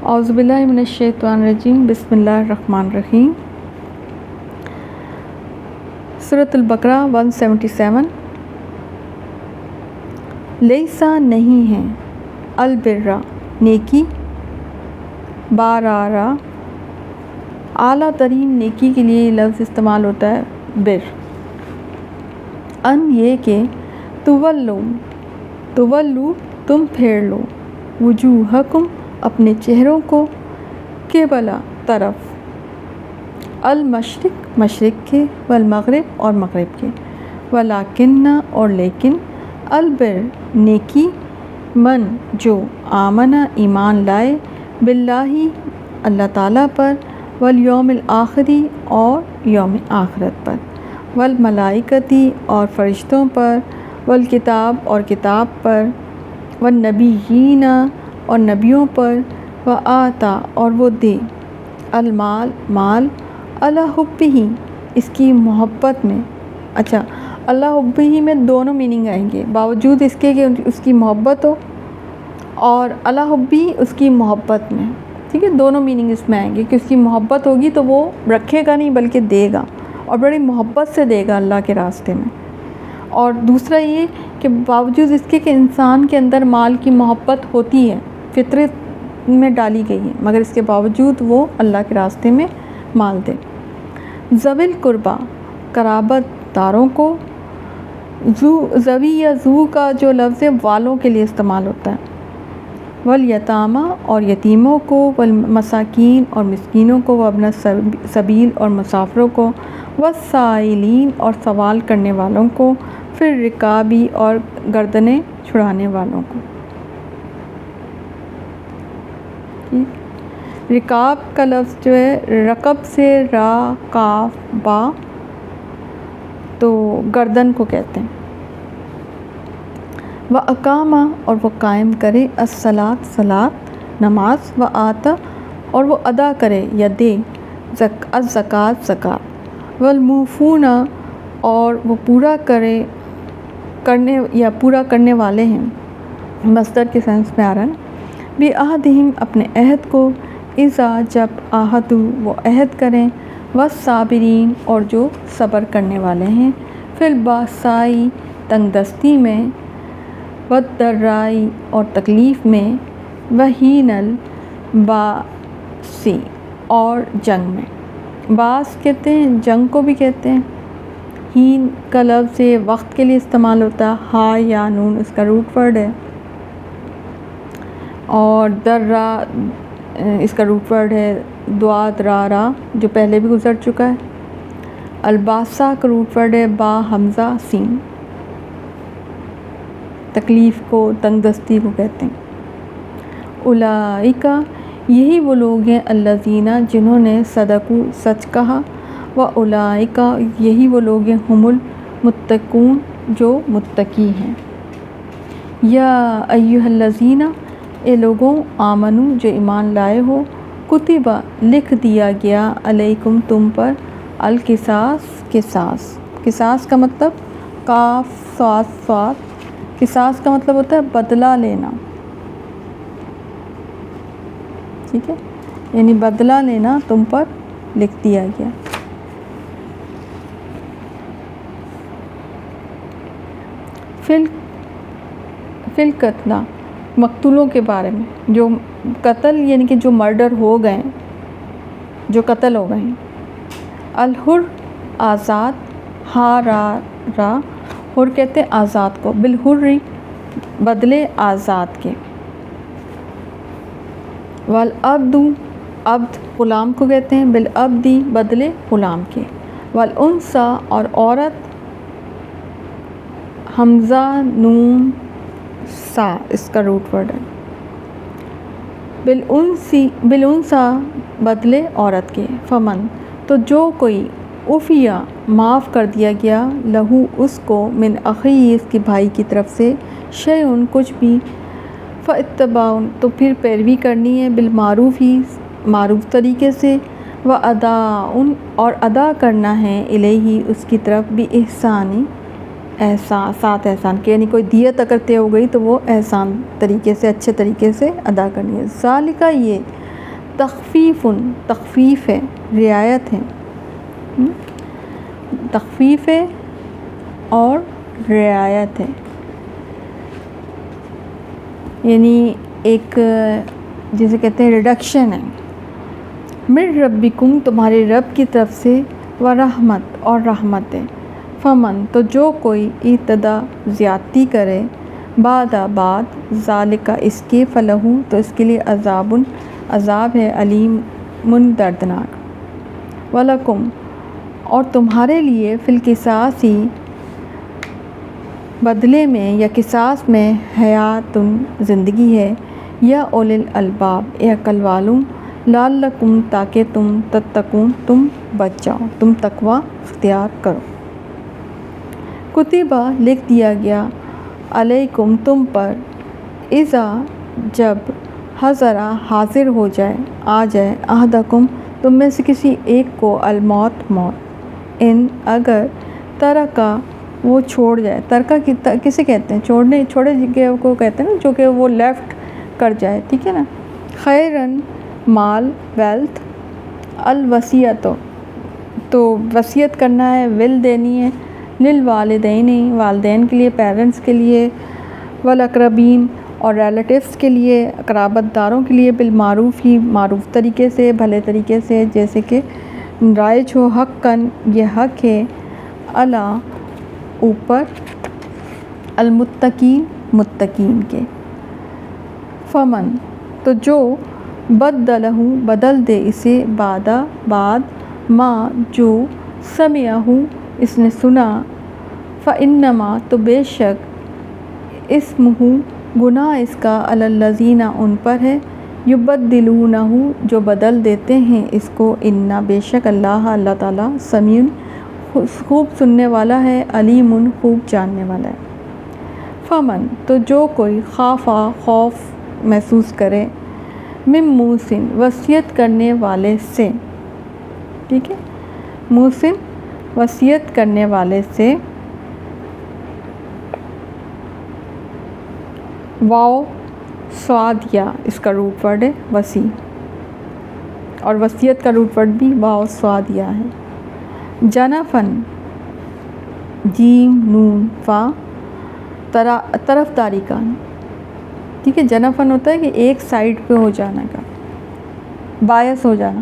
اعوذ باللہ من الشیطان الرجیم، بسم اللہ الرحمن الرحیم۔ سورۃ البقرہ 177۔ لیسا نہیں ہے، البرہ نیکی، بارارا اعلیٰ ترین نیکی کے لیے یہ لفظ استعمال ہوتا ہے بر، ان یہ کہ تولو تم پھیر لو، وجوہکم اپنے چہروں کو، قبلہ طرف، المشرق مشرق کے، والمغرب اور مغرب کے، ولیکن اور لیکن، البر نیکی، من جو آمنہ ایمان لائے، باللہ اللہ تعالیٰ پر، والیوم الآخری اور یوم آخرت پر، والملائکتی اور فرشتوں پر، والکتاب اور کتاب پر، والنبیین اور نبیوں پر، وآتا اور وہ دے، المال مال، علی حبہ اس کی محبت میں۔ اچھا، علی حبہ میں دونوں میننگ آئیں گے، باوجود اس کے کہ اس کی محبت ہو، اور علی حبہ اس کی محبت میں، ٹھیک ہے، دونوں میننگ اس میں آئیں گے کہ اس کی محبت ہوگی تو وہ رکھے گا نہیں بلکہ دے گا، اور بڑی محبت سے دے گا اللہ کے راستے میں۔ اور دوسرا یہ کہ باوجود اس کے کہ انسان کے اندر مال کی محبت ہوتی ہے، فطرت میں ڈالی گئی ہے، مگر اس کے باوجود وہ اللہ کے راستے میں مال دے۔ ذوی القربہ قرابت داروں کو، ذوی یا ذو کا جو لفظ ہے والوں کے لیے استعمال ہوتا ہے، والیتامہ اور یتیموں کو، والمساکین اور مسکینوں کو، وابن السبیل اور مسافروں کو، والسائلین اور سوال کرنے والوں کو، پھر رکابی اور گردنیں چھڑانے والوں کو۔ رکاب کا لفظ جو ہے رکب سے را کاف با، تو گردن کو کہتے ہیں۔ وَأَقَامَ اور وہ قائم کرے، الصلاۃ صلاۃ نماز، وآتا اور وہ ادا کرے یا دے، الزکوٰۃ زکوٰۃ، والموفون اور وہ پورا کرنے والے ہیں، مصدر کے سینس میں آ رہا ہے، بعہدہم اپنے عہد کو، اذا جب عاہدوا وہ عہد کریں، والصابرین اور جو صبر کرنے والے ہیں، فی الباسائی تنگ دستی میں، والضرائی اور تکلیف میں، وحین الباس اور جنگ میں۔ باس کہتے ہیں جنگ کو بھی کہتے ہیں۔ ہین کا لفظ وقت کے لیے استعمال ہوتا ہے، ہا یا نون اس کا روٹ ورڈ ہے، اور درا اس کا روٹ ورڈ ہے دعا را جو پہلے بھی گزر چکا ہے۔ الباسا کا روٹ ورڈ ہے با حمزہ سین، تکلیف کو، تنگ دستی کو کہتے ہیں۔ اولئک یہی وہ لوگ ہیں، الذین جنہوں نے صدقوا سچ کہا، واولئک یہی وہ لوگ ہیں، ہم المتقون جو متقی ہیں۔ یا ایھا الذین اے لوگوں، آمنو جو ایمان لائے ہو، کتب لکھ دیا گیا، علیکم تم پر، القصاص قصاص، قصاص کا مطلب قاف صاد صاد، قصاص کا مطلب ہوتا ہے بدلہ لینا، ٹھیک ہے، یعنی بدلہ لینا تم پر لکھ دیا گیا۔ فی القتلی مقتولوں کے بارے میں، جو قتل یعنی کہ جو مرڈر ہو گئے، جو قتل ہو گئے ہیں۔ الحر آزاد، ہا را حر کہتے ہیں آزاد کو، بالحر بدلے آزاد کے، والعبد عبد غلام کو کہتے ہیں، بالعبدی بدلے غلام کے، والانثی اور عورت، حمزہ نون سا اس کا روٹ ورڈ ہے، بالانثی بدلے عورت کے، فمن تو جو کوئی، عفیا معاف کر دیا گیا، لہو اس کو، من اخیہ اس کے بھائی کی طرف سے، شیئن کچھ بھی، فاتباع تو پھر پیروی کرنی ہے، بالمعروف ہی معروف طریقے سے، واداء اور ادا کرنا ہے، الیہ اس کی طرف، باحسان احسان ساتھ احسان کے، یعنی کوئی دیت اگر طے ہو گئی تو وہ احسان طریقے سے، اچھے طریقے سے ادا کرنی ہے۔ ذالک یہ، تخفیف تخفیف ہے، رعایت ہے، تخفیف ہے اور رعایت ہے، یعنی ایک جسے کہتے ہیں ریڈکشن ہے۔ من ربکم، تمہارے رب کی طرف سے، ورحمت اور رحمت ہے، فمن، تو جو کوئی اعتدا زیادتی کرے، بعد ذالک اس کے، فلہ، تو اس کے لیے عذاب ہے، علیم دردناک، ولکم، اور تمہارے لیے، فی القصاص بدلے میں یا قصاص میں، حیات زندگی ہے، یا اولی الالباب، اے عقل والوں، لعلکم، تاکہ تم، تتقون، تم بچ جاؤ، تم تقوی اختیار کرو۔ کتبہ، لکھ دیا گیا، علیکم، تم پر، اذا، جب، حضرہ، حاضر ہو جائے، آ جائے، احدکم، تم میں سے کسی ایک کو، الموت، موت، ان، اگر، ترکا، وہ چھوڑ جائے، ترکا کسے کہتے ہیں؟ چھوڑے کو کہتے ہیں نا، جو کہ وہ لیفٹ کر جائے، ٹھیک ہے نا، خیرن، مال، ویلتھ، الوصیت، تو وصیت کرنا ہے، ول دینی ہے، للوالدین، والدین کے لیے، پیرنٹس کے لیے، والاقربین، اور ریلیٹیوز کے لیے، قرابت داروں کے لیے، بالمعروف، ہی معروف طریقے سے، بھلے طریقے سے، جیسے کہ رائج ہو، حقاً، یہ حق ہے، علی، اوپر، المتقین، متقین کے، فمن، تو جو، بدلہ، بدل دے اسے، بعد، ما، جو، سمعہ، اس نے سنا، فإنما، تو بے شک، اسمہ، گناہ اس کا، علی الذین، ان پر ہے، یبدلونہ، جو بدل دیتے ہیں اس کو، ان، بے شک اللہ تعالیٰ، سمیع، خوب سننے والا ہے، علیم، خوب جاننے والا ہے۔ فمن، تو جو کوئی، خافا، خوف محسوس کرے، من موصٍ، وصیت کرنے والے سے، ٹھیک ہے، موصٍ، وصیت کرنے والے سے، واو، صاد، یا، اس کا روٹ ورڈ ہے، وصی، اور وصیت کا روٹ ورڈ بھی واو، صاد، یا ہے، جنفن، جیم، نون، فا، طرف داری کا، ٹھیک ہے، جنفن ہوتا ہے کہ ایک سائیڈ پہ ہو جانا کا، بایس ہو جانا،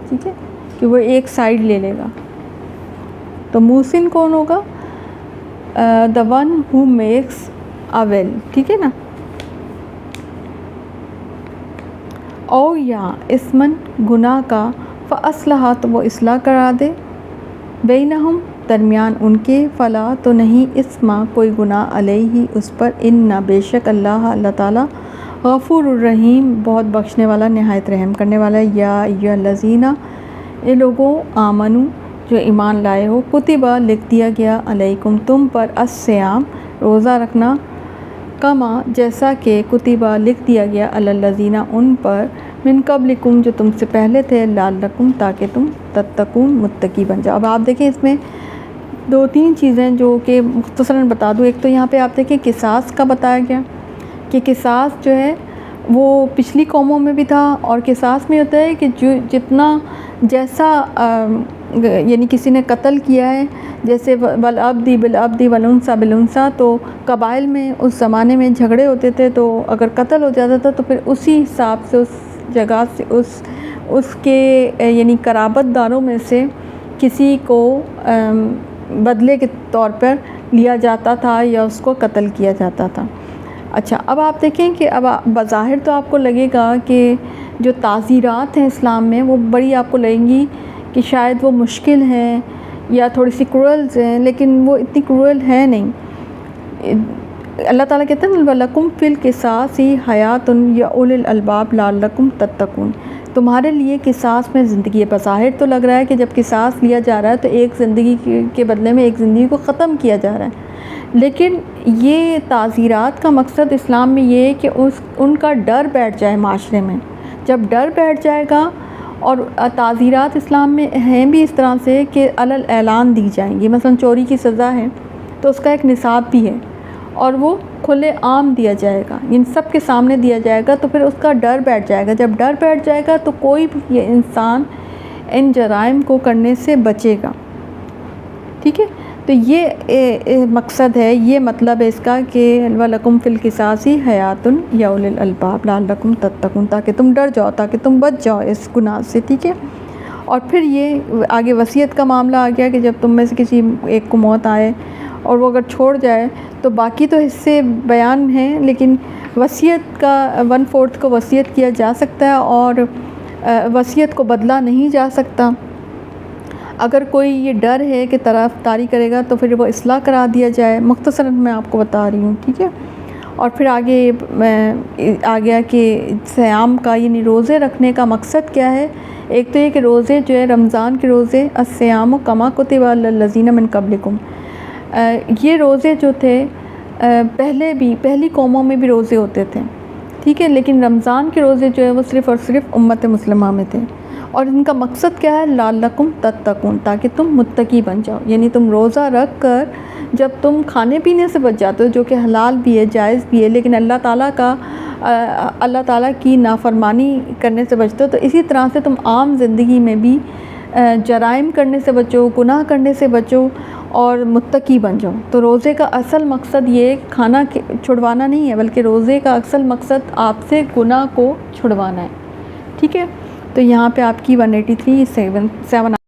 ٹھیک ہے، کہ وہ ایک سائیڈ لے لے گا، تو موسن کون ہوگا؟ the one who makes a will، ٹھیک ہے نا، او، یا، اسمن، گناہ کا، فاصلح، تو وہ اصلاح کرا دے، بینہم، درمیان ان کے، فلا، تو نہیں، اسما، کوئی گناہ، علیہ، اس پر، ان، بے شک اللہ تعالیٰ، غفور الرحیم، بہت بخشنے والا، نہایت رحم کرنے والا ہے۔ یا ایھا الذین، اے لوگوں، آمنو، جو ایمان لائے ہو، کتبہ، لکھ دیا گیا، علیکم، تم پر، الصیام، روزہ رکھنا، کما، جیسا کہ، کتبہ، لکھ دیا گیا، علی الذین، ان پر، من قبلکم، جو تم سے پہلے تھے، لعلکم، تاکہ تم، تتقون، متقی بن جاؤ۔ اب آپ دیکھیں اس میں دو تین چیزیں جو کہ مختصراً بتا دوں۔ ایک تو یہاں پہ آپ دیکھیں قصاص کا بتایا گیا کہ قصاص جو ہے وہ پچھلی قوموں میں بھی تھا، اور قصاص میں ہوتا ہے کہ جو جتنا جیسا یعنی کسی نے قتل کیا ہے، جیسے والعبد بالعبد والانثى بالانثى، تو قبائل میں اس زمانے میں جھگڑے ہوتے تھے، تو اگر قتل ہو جاتا تھا تو پھر اسی حساب سے، اس جگہ سے، اس کے یعنی قرابت داروں میں سے کسی کو بدلے کے طور پر لیا جاتا تھا یا اس کو قتل کیا جاتا تھا۔ اچھا، اب آپ دیکھیں کہ اب بظاہر تو آپ کو لگے گا کہ جو تعزیرات ہیں اسلام میں، وہ بڑی آپ کو لگیں گی کہ شاید وہ مشکل ہیں یا تھوڑی سی کرولز ہیں، لیکن وہ اتنی کرول ہے نہیں۔ اللہ تعالیٰ کہتے ہیں وَلَكُمْ فِي الْقِصَاصِ حَيَاةٌ يَا أُولِي الْأَلْبَابِ لَعَلَّكُمْ تَتَّقُونَ، تمہارے لیے قصاص میں زندگی ہے۔ بظاہر تو لگ رہا ہے کہ جب قصاص لیا جا رہا ہے تو ایک زندگی کے بدلے میں ایک زندگی کو ختم کیا جا رہا ہے، لیکن یہ تعزیرات کا مقصد اسلام میں یہ ہے کہ ان کا ڈر بیٹھ جائے معاشرے میں۔ جب ڈر بیٹھ جائے گا، اور تعزیرات اسلام میں ہیں بھی اس طرح سے کہ علی الاعلان دی جائیں گی، مثلا چوری کی سزا ہے تو اس کا ایک نصاب بھی ہے، اور وہ کھلے عام دیا جائے گا، ان سب کے سامنے دیا جائے گا، تو پھر اس کا ڈر بیٹھ جائے گا. جب ڈر بیٹھ جائے گا تو کوئی بھی یہ انسان ان جرائم کو کرنے سے بچے گا. ٹھیک ہے، تو یہ مقصد ہے، یہ مطلب ہے اس کا کہ وَلَكُمْ فِي الْقِصَاصِ حَيَاةٌ يَا أُولِي الْأَلْبَابِ لَعَلَّكُمْ تَتَّقُونَ، تاکہ تم ڈر جاؤ، تاکہ تم بچ جاؤ اس گناہ سے. ٹھیک ہے، اور پھر یہ آگے وصیت کا معاملہ آ گیا کہ جب تم میں سے کسی ایک کو موت آئے اور وہ اگر چھوڑ جائے تو باقی تو حصے بیان ہیں، لیکن وصیت کا 1/4 کو وصیت کیا جا سکتا ہے اور وصیت کو بدلا نہیں جا سکتا. اگر کوئی یہ ڈر ہے کہ طرف داری کرے گا تو پھر وہ اصلاح کرا دیا جائے. مختصراً میں آپ کو بتا رہی ہوں. ٹھیک ہے، اور پھر آگے آ گیا کہ صیام کا یعنی روزے رکھنے کا مقصد کیا ہے. ایک تو یہ کہ روزے جو ہے رمضان کے روزے الصیام کما کتب علی الذین من قبلکم، یہ روزے جو تھے پہلی قوموں میں بھی روزے ہوتے تھے. ٹھیک ہے، لیکن رمضان کے روزے جو ہے وہ صرف اور صرف امت مسلمہ میں تھے، اور ان کا مقصد کیا ہے، لعلکم تتقون، تاکہ تم متقی بن جاؤ. یعنی تم روزہ رکھ کر جب تم کھانے پینے سے بچ جاتے ہو جو کہ حلال بھی ہے، جائز بھی ہے، لیکن اللہ تعالیٰ کی نافرمانی کرنے سے بچتے ہو، تو اسی طرح سے تم عام زندگی میں بھی جرائم کرنے سے بچو، گناہ کرنے سے بچو اور متقی بن جاؤ. تو روزے کا اصل مقصد یہ کھانا چھڑوانا نہیں ہے، بلکہ روزے کا اصل مقصد آپ سے گناہ کو چھڑوانا ہے. ٹھیک ہے، تو یہاں پہ آپ کی 183 7